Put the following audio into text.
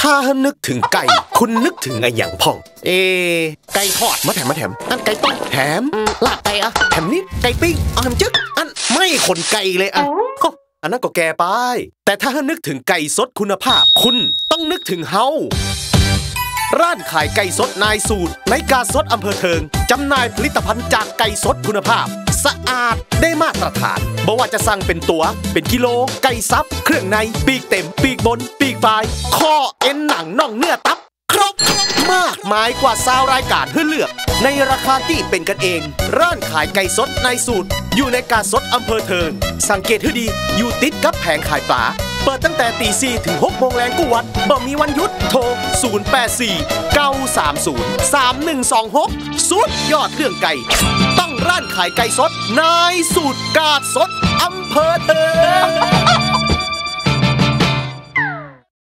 ถ้านึกถึงไก่คุณนึกถึงไอ้อย่างพ่องไก่ทอดมาแถมอันไก่ต้มแถมลาบไก่อะแถมนิดไก่ปิ้งเอาแถมจึ๊กอันไม่ขนไก่เลยอะอันนั้นก็แก่ไปแต่ถ้านึกถึงไก่สดคุณภาพคุณต้องนึกถึงเฮาร้านขายไก่สดนายสูตรในกาสดอำเภอเทิงจำหน่ายผลิตภัณฑ์จากไก่สดคุณภาพสะอาดได้มาตรฐานบ่ว่าจะสั่งเป็นตัวเป็นกิโลไก่ซับเครื่องในปีกเต็มปีกบนปีกปลายข้อเอ็นหนังน่องเนื้อตับครบมากมายกว่า20รายการให้เลือกในราคาที่เป็นกันเองร้านขายไก่สดนายสูตรอยู่ในกาสดอำเภอเทิงสังเกตให้ดีอยู่ติดกับแผงขายปลาเปิดตั้งแต่ตี 4 ถึง 6 โมงแรงกุวัดบ่มีวันหยุดโทร 084-930-3126 สุดยอดเรื่องไก่ต้องร้านขายไก่สดนายสูตรกาสดอำเภอเทิง